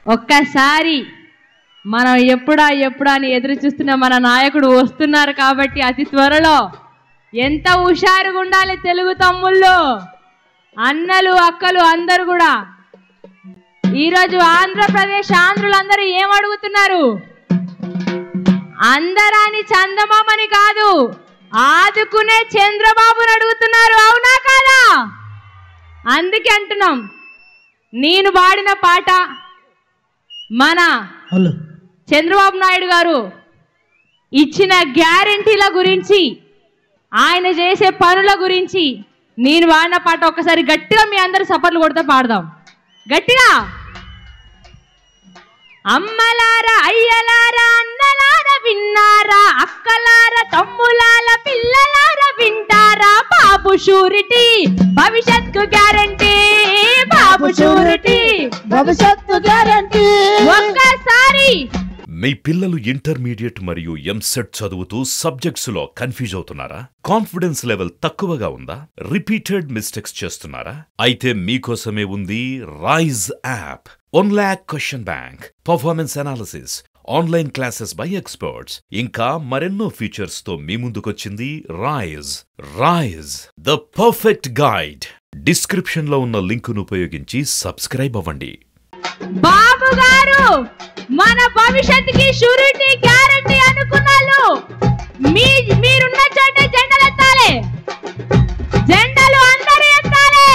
ఒక్కసారి మనం ఎప్పుడా అని ఎదురు చూస్తున్న మన నాయకుడు వస్తున్నారు కాబట్టి అతి త్వరలో ఎంత హుషారుగా ఉండాలి తెలుగు తమ్ముళ్ళు, అన్నలు, అక్కలు అందరూ కూడా. ఈరోజు ఆంధ్రప్రదేశ్ ఆంధ్రులందరూ ఏం అడుగుతున్నారు? అందరాని చందమామని కాదు, ఆదుకునే చంద్రబాబుని అడుగుతున్నారు. అవునా కాదా? అందుకే అంటున్నాం, నేను పాడిన పాట మన చంద్రబాబు నాయుడు గారు ఇచ్చిన గ్యారెంటీల గురించి, ఆయన చేసే పనుల గురించి నేను పాడిన పాట ఒక్కసారి గట్టిగా మీ అందరు సపర్లు కొడితే పాడదాం గట్టిగా. అమ్మలారా, అయ్యలారా, అన్నలారా విన్నారా, అక్కలారా, తమ్ములాల పిల్లలారా వింటారా, బాబు షూరిటీ భవిష్యత్తు గ్యారెంటీ, బాబు షూరిటీ భవిష్యత్తు గ్యారెంటీ. ఒక్కసారి మీ పిల్లలు ఇంటర్మీడియట్ మరియు ఎంసెట్ చదువుతూ సబ్జెక్ట్స్ లో కన్ఫ్యూజ్ అవుతున్నారా? కాన్ఫిడెన్స్ లెవెల్ తక్కువగా ఉందా? రిపీటెడ్ మిస్టేక్స్ చేస్తున్నారా? అయితే మీకోసమే ఉంది Rise app. 1 lakh question bank, performance analysis, online classes by experts, ఇంకా మరెన్నో ఫీచర్స్ తో మీ ముందుకొచ్చింది Rise the perfect guide. Description లో ఉన్న లింకును ఉపయోగించి సబ్స్క్రైబ్ అవ్వండి. బాబు గారు మన భవిష్యత్తుకి షూరిటీ గ్యారెంటీ అనుకున్నాను. మీరున్న చోట జెండలు ఎత్తాలి, జెండలు అందరూ ఎత్తాలి.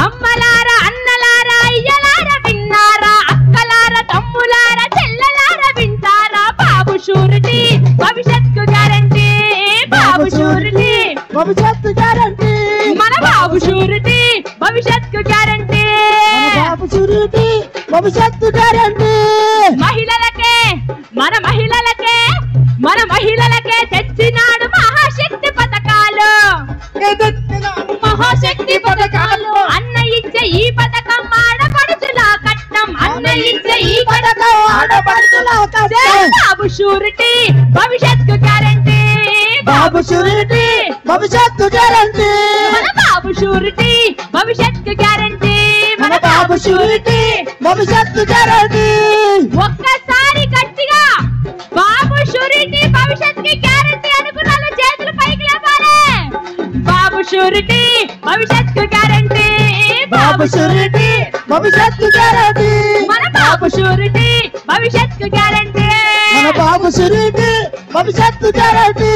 అమ్మలారా, అన్నలారా, అయ్యలారా విన్నారా, అక్కలారా, తమ్ములారా, చెల్లెలారా వింటారా, బాబు షూరిటీ భవిష్యత్తు గ్యారెంటీ, బాబు షూరిటీ భవిష్యత్తు గ్యారెంటీ, మన బాబు షూరిటీ భవిష్యత్తు గ్యారెంటీ, భవిష్యత్తు గ్యారెంటీ. మహిళలకే, మన మహిళలకే తెచ్చినాడు మహాశక్తి పథకాలు, మహాశక్తి పథకాలు. అన్న ఇచ్చే ఈ పథకం ఆడపడుచుల కట్నం, అన్న ఇచ్చే ఈ పథకం ఆడపడుచుల కట్నం. బాబు షూరిటీ భవిష్యత్తు గ్యారెంటీ, బాబు షూరిటీ భవిష్యత్తు గ్యారెంటీ, మన బాబు షూరిటీ భవిష్యత్తు గ్యారెంటీ, మన బాబు షూరిటీ భవిష్యత్తు గ్యారెంటీ. ఒక్కసారి గట్టిగా బాబు షూరిటీ భవిష్యత్తుకి గ్యారెంటీ అనుకున్నాను చేతులు పైకి లేపాలి. బాబు షూరిటీ భవిష్యత్తు గ్యారెంటీ, బాబు షూరిటీ భవిష్యత్తు గ్యారెంటీ, మన బాబు షూరిటీ భవిష్యత్తు గ్యారెంటీ, మన బాబు షూరిటీ భవిష్యత్తు గ్యారెంటీ.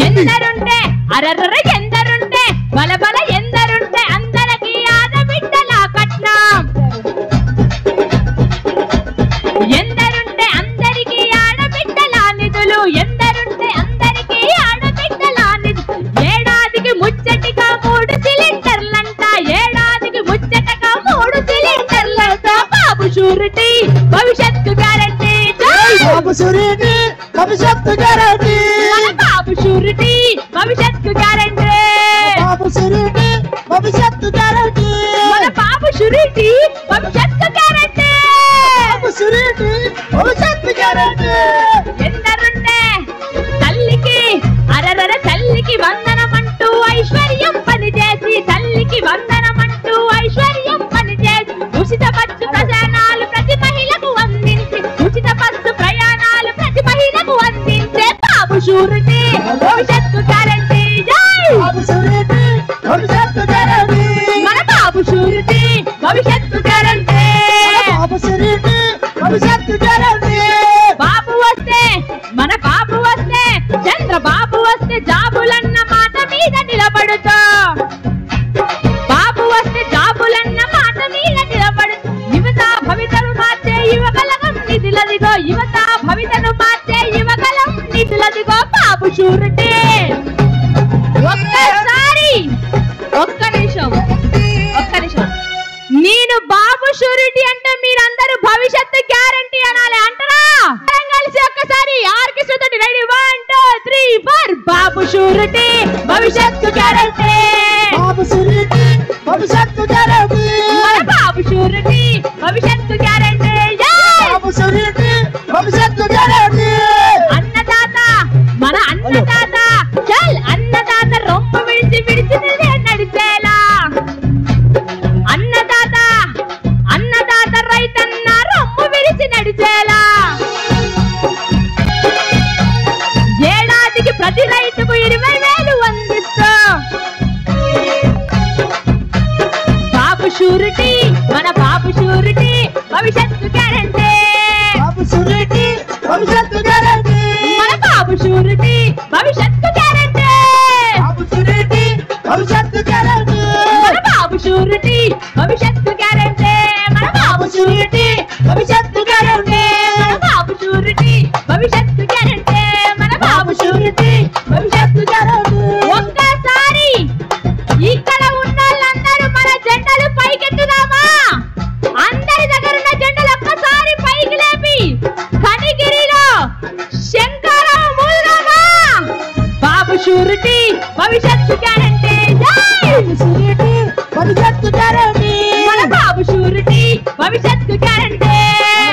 ఎందరుంటే అరర్ర ఎందరుంటే బలబల ఎందరుంటే అందరికీ ఆడబిడ్డల కట్నం, ఎందరుంటే అందరికీ ఆడబిడ్డల నిధులు, ఎందరుంటే అందరికీ ఆడబిడ్డల నిధులు. ఏడాదికి ముచ్చటిగా 3 సిలిండర్లంట, ఏడాదికి ముచ్చటగా 3 సిలిండర్లంట. బాబు షూరిటీ భవిష్యత్తు గ్యారెంటీ, బాబు షూరిటీ భవిష్యత్తు గ్యారెంటీ, మన బాబు షూరిటీ భవిష్యత్తు గ్యారెంటీ, బాబు షూరిటీ భవిష్యత్తు గ్యారెంటీ, మన బాబు షూరిటీ భవిష్యత్తు గ్యారెంటీ, బాబు షూరిటీ భవిష్యత్తు గ్యారెంటీ. ఎందరుంటే తల్లికి అరరర తల్లికి వందనమంటూ ఐశ్వర్యం పనిచేసి, తల్లికి వందనమంటూ ఐశ్వర్యం పనిచేసి, ఉచిత బస్సు ప్రయాణాలు ప్రతి మహిళకు అందించి, ఉచిత బస్సు ప్రయాణాలు ప్రతి మహిళకు అందించే బాబు షూరిటీ భవిష్యత్తు గ్యారెంటీ, బాబు షూరిటీ భవిష్యత్తు గ్యారెంటీ, మన బాబు షూరిటీ భవిష్యత్తు గ్యారెంటీ, బాబు షూరిటీ భవిష్యత్తు గ్యారెంటీ. బాబు వస్తే, మన బాబు వస్తే, చంద్రబాబు వస్తే జాబులన్న మాట మీద నిలబడుతూ, బాబు వస్తే జాబులన్న మాట మీద నిలబడుతూ, యువత భవితను మార్చే యువకలగం నిధులదిగో, యువత భవితను మార్చే యువకలం నిధులదిగో బాబు షూరిటీ. ఒక్కసారి ఒక్క నిమిషం నేను బాబు షూరిటీ అంటే మీరందరూ భవిష్యత్తు గ్యారెంటీ అనాలి అంటారా? కలిసి ఒక్కసారి ఆర్కెస్ట్రా తోటి రెడీ 1 2 3 4. బాబు షూరిటీ భవిష్యత్తు గ్యారెంటీ, బాబు షూరిటీ భవిష్యత్తు గ్యారెంటీ, మన బాబు షూరిటీ భవిష్యత్తు గ్యారెంటీ, బాబు షూరిటీ భవిష్యత్తు గ్యారెంటీ. అన్నదాత, మన అన్నదాత, చల్ అన్నదాత రొమ్ము విడిచి నడిచేలా, అన్నదాత షూరిటీ మన బాబు షూరిటీ భవిష్యత్తు గ్యారంటీ బాబు షూరిటీ భవిష్యత్తు గ్యారంటీ మన బాబు షూరిటీ భవిష్యత్తు గ్యారంటీ బాబు షూరిటీ భవిష్యత్తు గ్యారంటీ మన బాబు షూరిటీ భవిష్యత్తు గ్యారంటీ మన బాబు షూరిటీ భవిష్యత్తు గ్యారంటీ మన బాబు షూరిటీ భవిష్యత్తు గ్యారంటీ మన బాబు షూరిటీ భవిష్యత్తు గ్యారంటీ ఒక్కసారి ఇక్కడ ఉన్న వాళ్ళందరూ మన జెండలు పైకెత్తుదామా అందరి దగ్గర ఉన్న జెండలు ఒక్కసారి పైకి లేపి కనిగిరిలో శంకరం మూలమా బాబు షూరిటీ భవిష్యత్తు గ్యారంటీ షూరిటీ భవిష్యత్తు గ్యారంటీ మన బాబు షూరిటీ భవిష్యత్తు గ్యారంటీ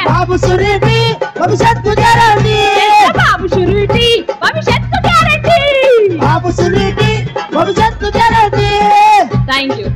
బాబు షూరిటీ భవిష్యత్తు గ్యారంటీ బాబు షూరిటీ భవిష్యత్తు గ్యారంటీ బాబు షూరిటీ భవిష్యత్తు గ్యారంటీ థ్యాంక్ యూ